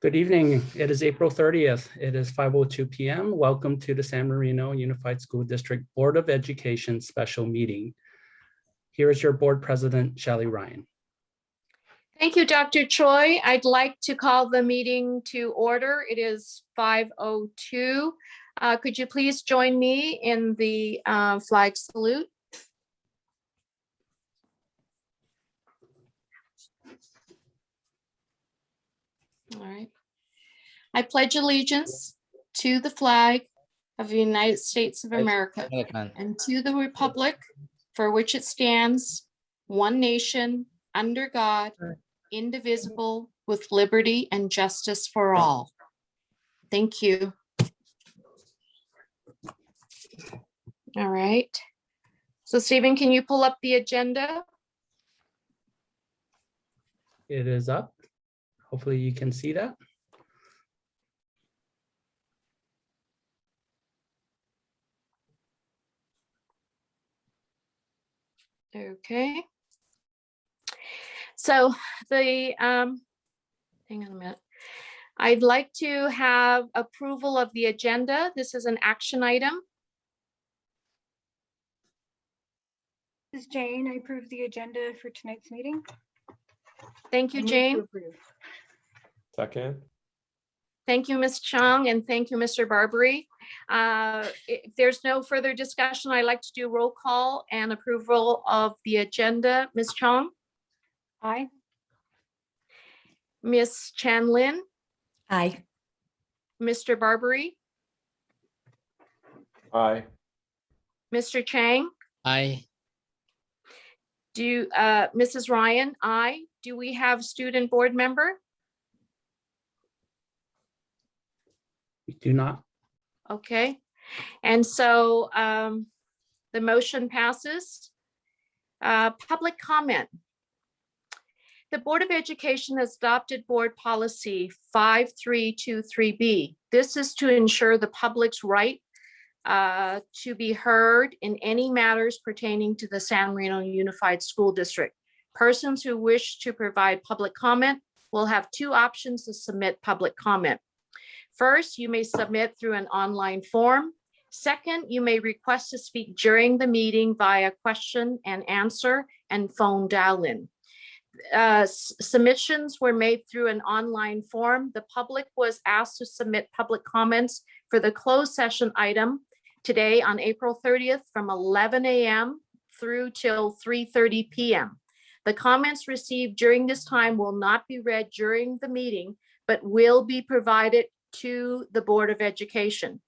Good evening. It is April 30th. It is 5:02 p.m. Welcome to the San Marino Unified School District Board of Education special meeting. Here is your board president, Shelley Ryan. Thank you, Dr. Choi. I'd like to call the meeting to order. It is 5:02. Could you please join me in the flag salute? All right. I pledge allegiance to the flag of the United States of America and to the republic for which it stands, one nation, under God, indivisible, with liberty and justice for all. Thank you. All right. So Stephen, can you pull up the agenda? It is up. Hopefully you can see that. Okay. So the, hang on a minute. I'd like to have approval of the agenda. This is an action item. This is Jane. I approve the agenda for tonight's meeting. Thank you, Jane. Second. Thank you, Ms. Chong, and thank you, Mr. Barbary. If there's no further discussion, I'd like to do roll call and approval of the agenda. Ms. Chong? Aye. Ms. Chanlin? Aye. Mr. Barbary? Aye. Mr. Chang? Aye. Mrs. Ryan? Aye. Do we have student board member? We do not. Okay, and so the motion passes. Public comment. The Board of Education has adopted board policy 5323B. This is to ensure the public's right to be heard in any matters pertaining to the San Marino Unified School District. Persons who wish to provide public comment will have two options to submit public comment. First, you may submit through an online form. Second, you may request to speak during the meeting via question and answer and phone dial-in. Submissions were made through an online form. The public was asked to submit public comments for the closed session item today on April 30th from 11 a.m. through till 3:30 p.m. The comments received during this time will not be read during the meeting, but will be provided to the Board of Education.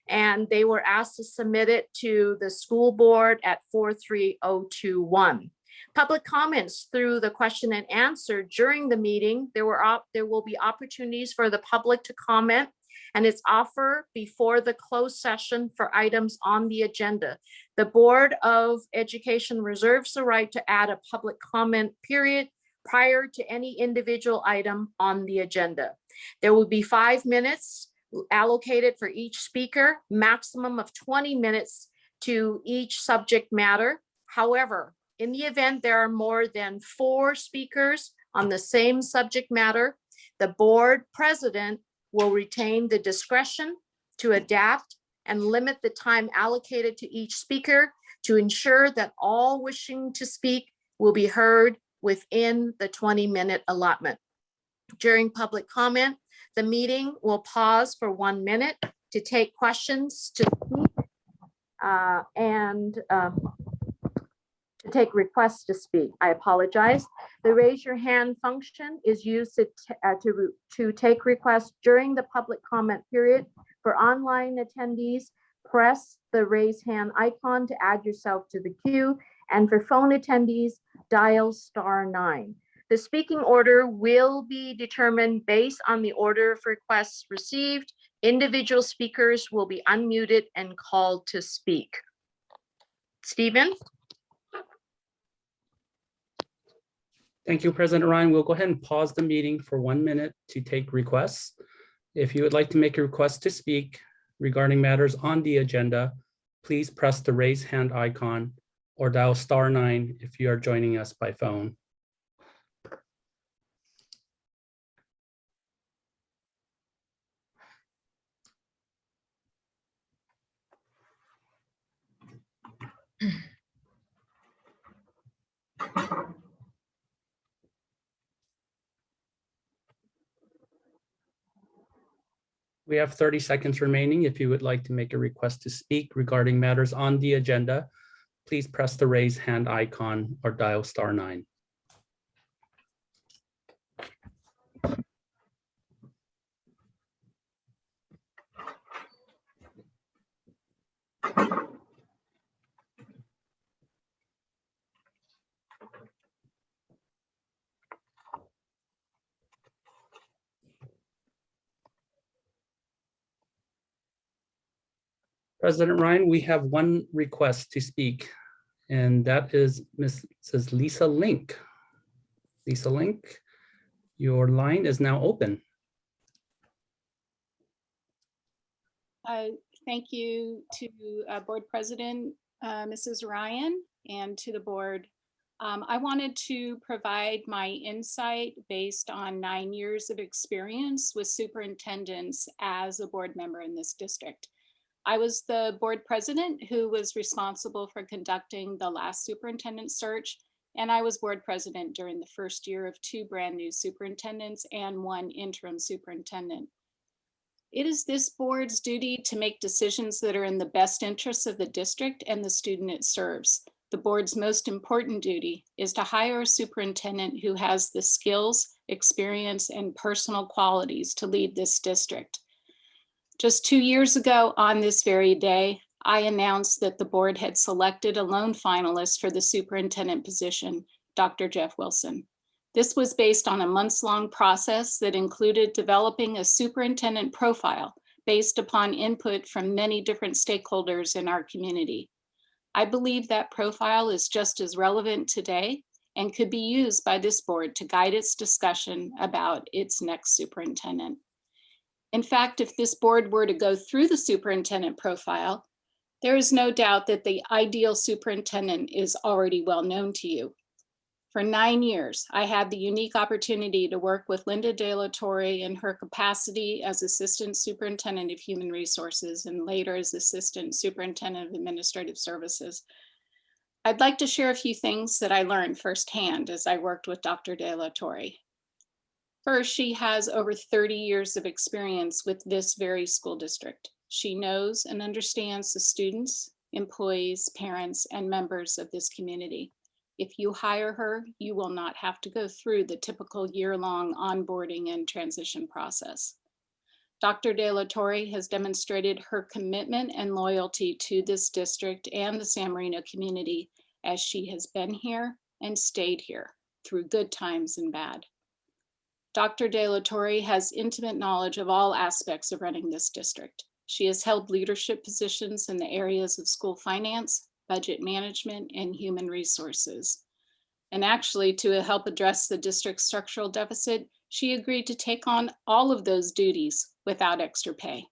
And they were asked to submit it to the school board at 43021. Public comments through the question and answer during the meeting, there will be opportunities for the public to comment, and it's offered before the closed session for items on the agenda. The Board of Education reserves the right to add a public comment period prior to any individual item on the agenda. There will be 5 minutes allocated for each speaker, maximum of 20 minutes to each subject matter. However, in the event there are more than 4 speakers on the same subject matter, the board president will retain the discretion to adapt and limit the time allocated to each speaker to ensure that all wishing to speak will be heard within the 20-minute allotment. During public comment, the meeting will pause for 1 minute to take questions to speak and to take requests to speak. I apologize. The raise your hand function is used to take requests during the public comment period. For online attendees, press the raise hand icon to add yourself to the queue. And for phone attendees, dial *9. The speaking order will be determined based on the order of requests received. Individual speakers will be unmuted and called to speak. Stephen? Thank you, President Ryan. We'll go ahead and pause the meeting for 1 minute to take requests. If you would like to make a request to speak regarding matters on the agenda, please press the raise hand icon or dial *9 if you are joining us by phone. We have 30 seconds remaining. If you would like to make a request to speak regarding matters on the agenda, please press the raise hand icon or dial *9. President Ryan, we have one request to speak, and that is Mrs. Lisa Link. Lisa Link, your line is now open. Thank you to Board President, Mrs. Ryan, and to the board. I wanted to provide my insight based on 9 years of experience with superintendents as a board member in this district. I was the board president who was responsible for conducting the last superintendent search, and I was board president during the first year of 2 brand new superintendents and 1 interim superintendent. It is this board's duty to make decisions that are in the best interests of the district and the student it serves. The board's most important duty is to hire a superintendent who has the skills, experience, and personal qualities to lead this district. Just 2 years ago on this very day, I announced that the board had selected a lone finalist for the superintendent position, Dr. Jeff Wilson. This was based on a months-long process that included developing a superintendent profile based upon input from many different stakeholders in our community. I believe that profile is just as relevant today and could be used by this board to guide its discussion about its next superintendent. In fact, if this board were to go through the superintendent profile, there is no doubt that the ideal superintendent is already well known to you. For 9 years, I had the unique opportunity to work with Linda De La Torre in her capacity as Assistant Superintendent of Human Resources and later as Assistant Superintendent of Administrative Services. I'd like to share a few things that I learned firsthand as I worked with Dr. De La Torre. First, she has over 30 years of experience with this very school district. She knows and understands the students, employees, parents, and members of this community. If you hire her, you will not have to go through the typical year-long onboarding and transition process. Dr. De La Torre has demonstrated her commitment and loyalty to this district and the San Marino community as she has been here and stayed here through good times and bad. Dr. De La Torre has intimate knowledge of all aspects of running this district. She has held leadership positions in the areas of school finance, budget management, and human resources. And actually, to help address the district's structural deficit, she agreed to take on all of those duties without extra pay.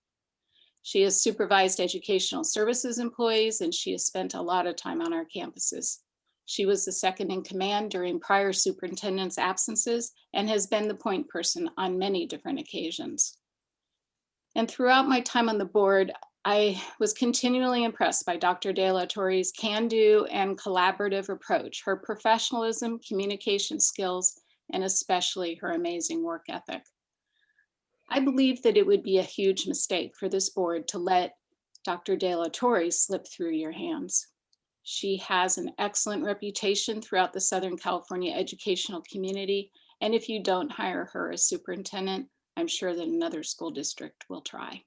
She has supervised educational services employees, and she has spent a lot of time on our campuses. She was the second in command during prior superintendent's absences and has been the point person on many different occasions. And throughout my time on the board, I was continually impressed by Dr. De La Torre's can-do and collaborative approach, her professionalism, communication skills, and especially her amazing work ethic. I believe that it would be a huge mistake for this board to let Dr. De La Torre slip through your hands. She has an excellent reputation throughout the Southern California educational community, and if you don't hire her as superintendent, I'm sure that another school district will try.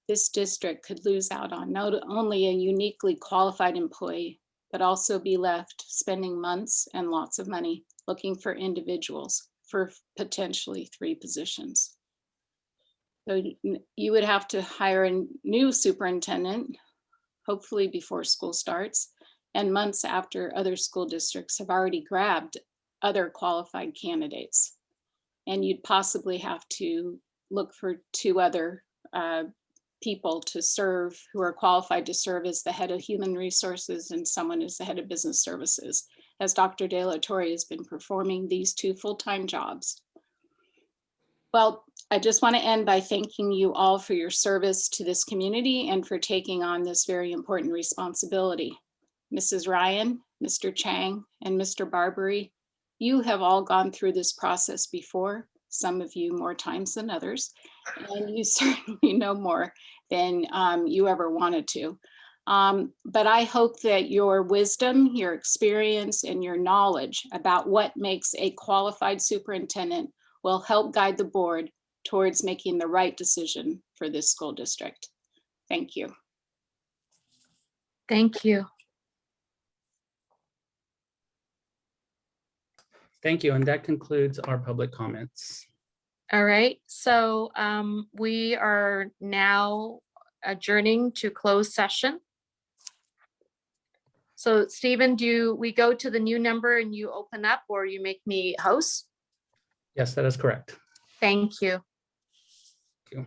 This district could lose out on not only a uniquely qualified employee, but also be left spending months and lots of money looking for individuals for potentially 3 positions. So you would have to hire a new superintendent, hopefully before school starts, and months after other school districts have already grabbed other qualified candidates. And you'd possibly have to look for 2 other people to serve who are qualified to serve as the head of human resources and someone as the head of business services, as Dr. De La Torre has been performing these 2 full-time jobs. Well, I just want to end by thanking you all for your service to this community and for taking on this very important responsibility. Mrs. Ryan, Mr. Chang, and Mr. Barbary, you have all gone through this process before, some of you more times than others, and you certainly know more than you ever wanted to. But I hope that your wisdom, your experience, and your knowledge about what makes a qualified superintendent will help guide the board towards making the right decision for this school district. Thank you. Thank you. Thank you. And that concludes our public comments. All right, so we are now adjourning to closed session. So Stephen, do we go to the new number and you open up, or you make me host? Yes, that is correct. Thank you. Thank you.